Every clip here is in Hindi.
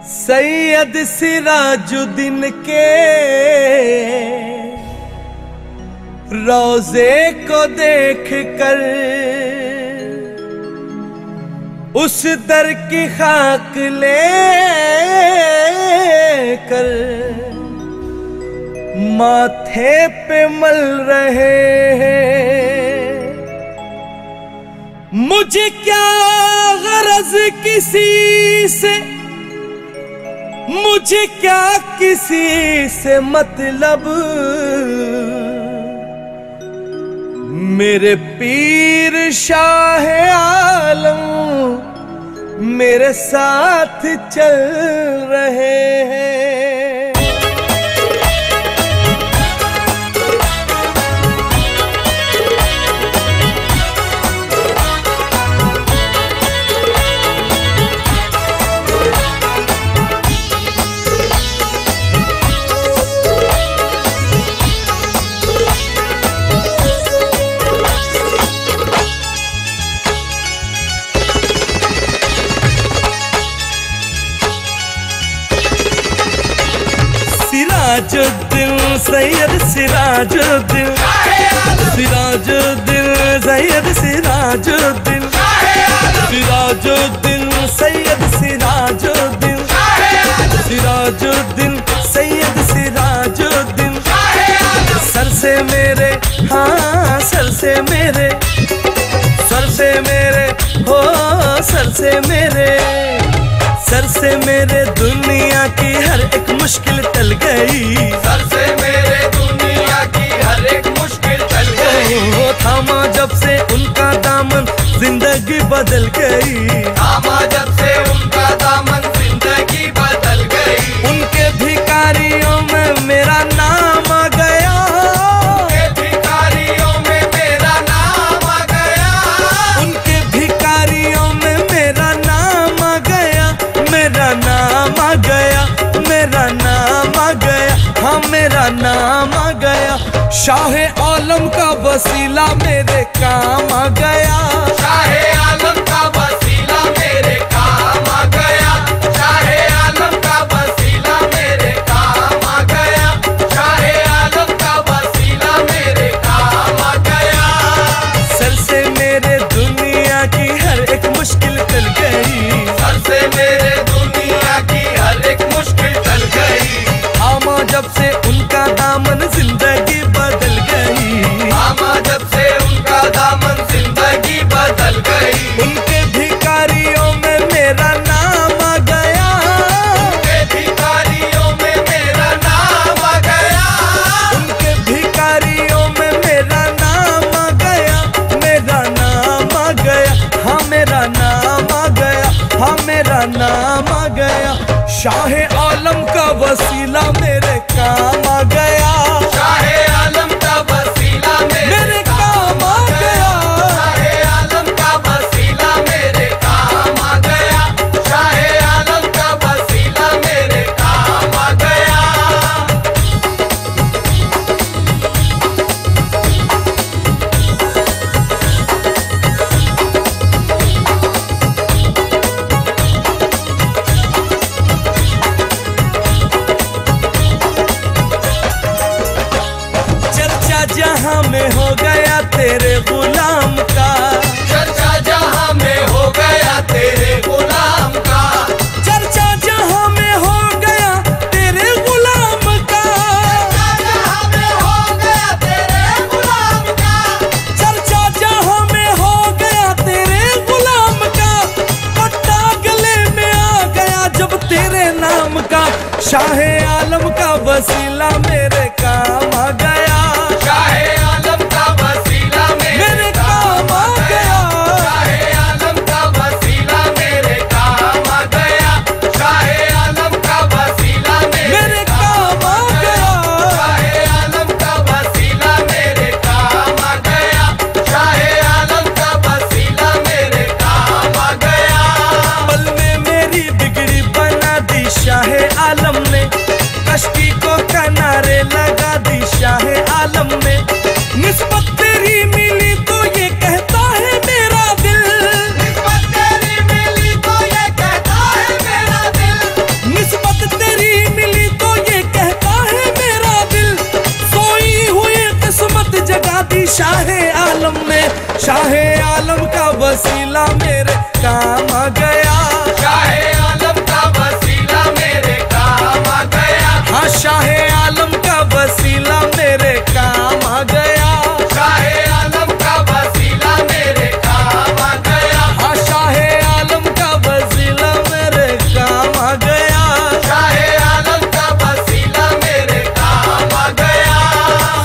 सैयद सिराजुद्दीन के रोजे को देख कर उस दर की खाक ले कर माथे पे मल रहे हैं। मुझे क्या गरज किसी से, मुझे क्या किसी से मतलब, मेरे पीर शाह आलम मेरे साथ चल रहे हैं। सिराजुद्दीन सैयद सिराजुद्दीन, सिराजुद्दीन सैयद सिराजुद्दीन, सिराजुद्दीन सैयद सिराजुद्दीन, सिराजुद्दीन सैयद सिराजुद्दीन। सर से मेरे, हाँ सर से मेरे, सर से मेरे, हो सर से मेरे, सर से मेरे दुनिया की हर एक मुश्किल टल गई। सर से मेरे दुनिया की हर एक मुश्किल टल गई। वो थामा जब से उनका दामन जिंदगी बदल गई। थामा जब से उनका दामन जिंदगी बदल गई। उनके भिखारियों में मेरा नाम आ गया। उनके भिखारियों में मेरा नाम आ गया। उनके भिखारियों में मेरा नाम आ गया। मेरा नाम आ गया, मेरा नाम आ गया, हाँ मेरा नाम आ गया। शाह आलम का वसीला मेरे काम आ गया। शाह आलम का वसीला मेरे काम आ गया। शाह आलम का वसीला मेरे काम आ गया। शाह आलम का वसीला मेरे काम आ गया। सर से मेरे दुनिया की हर एक मुश्किल टल गई। सर से मेरे दुनिया की हर एक मुश्किल टल गई। थामा जब से उनका दामन जिंदगी बदल गई। थामा जब से उनका दामन जिंदगी बदल गई। उनके भिखारियों में मेरा नाम आ गया। उनके भिखारियों में मेरा नाम आ गया। उनके भिखारियों में मेरा नाम आ गया। मेरा नाम आ गया, हाँ मेरा नाम आ गया, हाँ मेरा नाम आ गया। शाह आलम का वसीला मेरे काम आ गया। शाह आलम का वसीला मेरे काम आ गया। शाह आलम का वसीला मेरे काम आ गया। शाह आलम का वसीला मेरे काम आ गया। चर्चा जहां में हो गया तेरे गुलाम का। चर्चा जहां में हो गया तेरे गुलाम का। चर्चा जहां में हो गया तेरे गुलाम का। जहां में हो गया तेरे गुलाम का। चर्चा जहां में हो गया तेरे गुलाम का। पट्टा गले में आ गया जब तेरे नाम का। शाह आलम का वसीला मेरे काम आ गया। शाह आलम का वसीला मेरे काम आ गया। शाह आलम का वसीला मेरे काम आ गया। शाह आलम का वसीला मेरे काम आ गया। शाह आलम का वसीला मेरे काम आ गया। शाह आलम का वसीला मेरे काम आ गया। पल में मेरी बिगड़ी बना दी शाह आलम ने। कश्ती को किनारे शाहे आलम का वसीला मेरे काम आ गया। शाहे आलम का वसीला मेरे काम आ गया। हाँ शाहे आलम का वसीला मेरे काम आ गया। शाहे आलम का वसीला मेरे काम आ गया। हाँ शाहे आलम का वसीला मेरे काम आ गया। शाहे आलम का वसीला मेरे काम आ गया।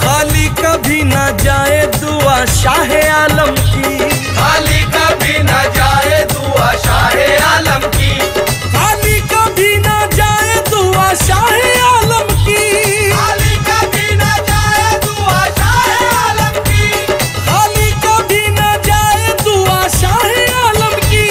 खाली कभी ना जाए दुआ शाहे आलम की। खाली कभी न जाए दुआ शाहे आलम की। खाली कभी ना जाए दुआ शाहे आलम की। खाली कभी न जाए दुआ शाहे आलम की। खाली कभी ना जाए दुआ शाहे आलम की।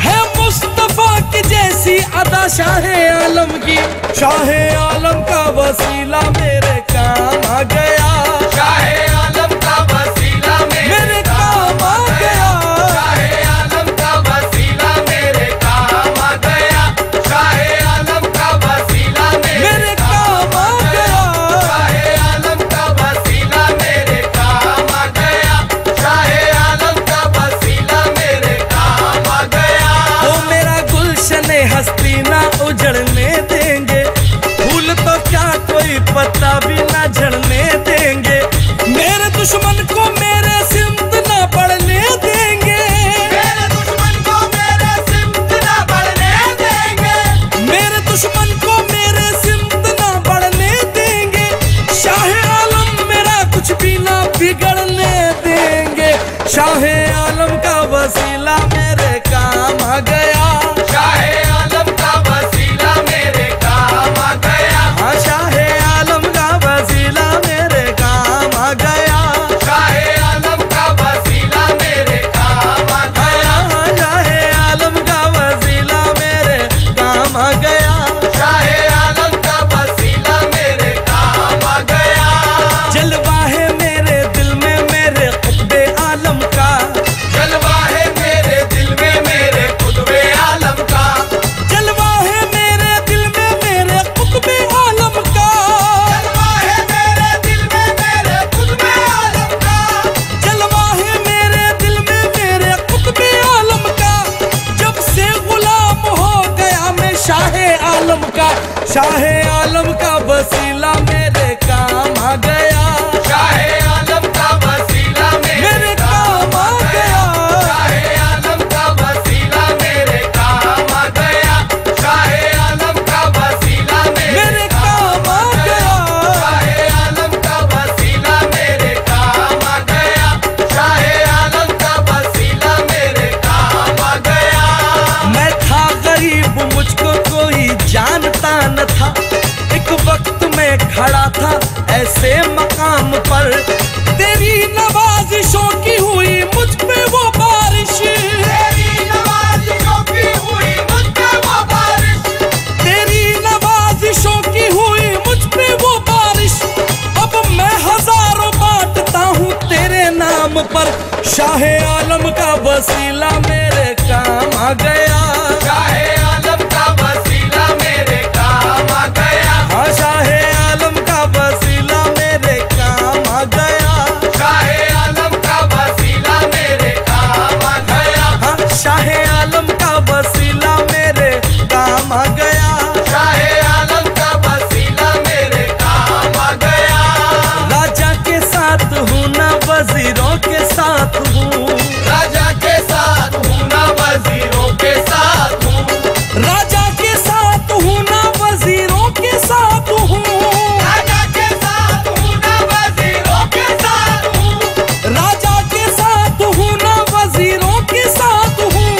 है मुस्तफा की जैसी अदा शाहे आलम की। शाहे आलम का वसीला मेरे काम आ गया। शाहे आलम का वसीला मेरे काम आ गया। शाहे आलम का वसीला मेरे काम आ गया। शाहे आलम का वसीला मेरे काम आ गया। शाहे आलम का वसीला मेरे काम आ गया। शाहे आलम का वसीला मेरे काम आ गया। वो मेरा गुलशन हस्ती ना उजड़ने देंगे। फूल तो क्या कोई पत्ता भी ना झड़ने देंगे। मेरे दुश्मन को मेरे सिमत ना बढ़ने देंगे। मेरे दुश्मन को मेरे सिमत ना बढ़ने देंगे। मेरे दुश्मन को मेरे सिमत ना बढ़ने देंगे। शाहे आलम मेरा कुछ भी ना बिगड़ने देंगे। शाहे आलम का वसीला मेरे काम आ गया। शाहे आलम का वसीला मेरे काम आ गया। हाँ शाहे आलम का वसीला मेरे काम आ गया। शाहे आलम का वसीला मेरे काम आ गया। हाँ शाहे आलम का वसीला मेरे काम आ गया। शाहे आलम का वसीला मेरे काम आ गया। जलवा है मेरे दिल में मेरे खुतबे आलम का। जलवा है मेरे दिल में मेरे खुतबे आलम का। जलवा है मेरे दिल में मेरे खुतबे आलम का। जलवा है मेरे दिल में मेरे खुतबे आलम का। जलवा है मेरे दिल में मेरे खुतबे आलम का। जब से गुलाम हो गया मैं शाहे आलम का। शाहे आलम का वसीला मेरे काम आ गया। शाहे आलम का वसीला मेरे काम आ गया। शाहे आलम का वसीला मेरे काम आ गया। शाहे आलम का वसीला मेरे काम आ गया। शाहे आलम का वसीला मेरे काम आ गया। शाहे आलम का वसीला मेरे काम आ गया। मैं था गरीब मुझको कोई जानता न था। एक वक्त में खड़ा था ऐसे मकाम पर। तेरी नवाजिशों की हुई मुझ पे वो बारिश। तेरी नवाज़िशों की हुई मुझ पे वो बारिश। तेरी नवाजिशों की हुई मुझ पे वो बारिश। अब मैं हजारों बांटता हूँ तेरे नाम पर। शाहे आलम का वसीला मेरे काम आ गया। शाहे आलम का वसीला मेरे काम आ गया। हाँ शाहे आलम का वसीला मेरे काम आ गया। शाहे आलम का वसीला मेरे काम आ गया। हाँ शाहे आलम का वसीला मेरे काम आ गया। शाहे आलम का वसीला मेरे काम आ गया। राजा के साथ हूँ ना वजीरों के साथ हूँ। राजा के साथ हूँ ना वजीरों के साथ हूँ। राजा के साथ हूँ ना वजीरों के साथ हूँ। राजा के साथ हूँ ना वजीरों के साथ हूँ। राजा के साथ हूँ ना वजीरों के साथ हूँ।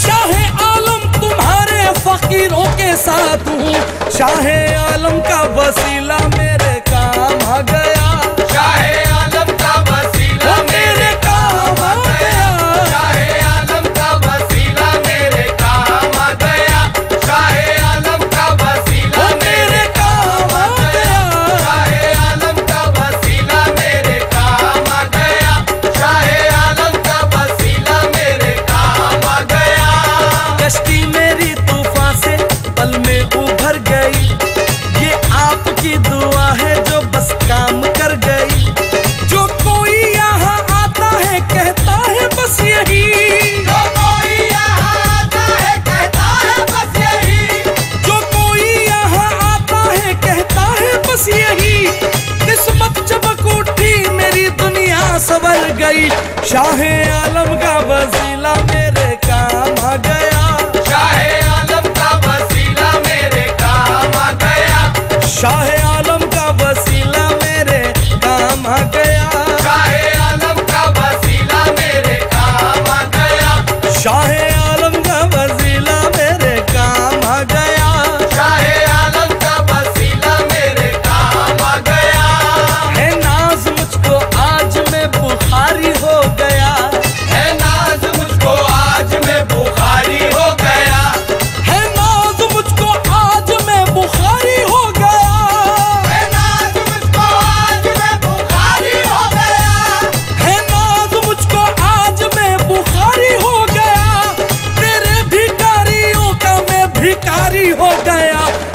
शाहे आलम तुम्हारे फकीरों के साथ हूँ। शाहे आलम का वसीला मेरे काम आ गया। शाहे आलम का वसीला मेरे काम आ गया। शाहे आलम का वसीला मेरे काम आ गया। शाहे आलम का वसीला मेरे काम आ गया। शाहे आलम का वसीला मेरे काम आ गया। शाहे आलम का वसीला मेरे काम आ गया। कश्ती मेरी तूफान से पल में उभर गई। ये आपकी दुआ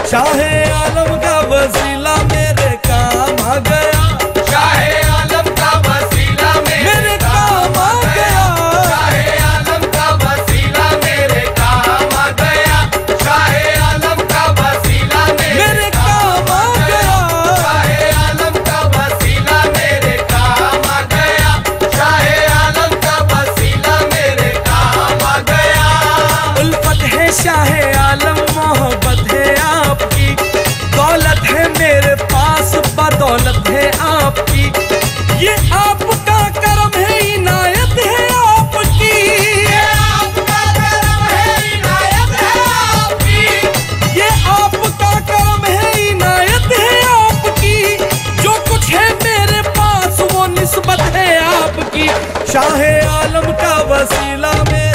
शाहे आलम का वसीला मेरे काम आ गया, शाहे आलम का वसीला मेरे काम आ गया, शाहे आलम का वसीला मेरे काम आ गया, शाहे आलम का वसीला मेरे काम आ गया, शाहे आलम का वसीला मेरे काम आ गया, शाहे आलम का वसीला मेरे काम आ गया। उल्फत है शाहे आलम, मोहब्बत है आपकी, दौलत है मेरे पास, बदौलत है आपकी, ये आपका करम है, इनायत है आपकी, ये आपका करम है, इनायत है आपकी, ये आपका करम है, इनायत है आपकी, जो कुछ है मेरे पास वो निस्बत है आपकी, शाहे आलम का वसीला में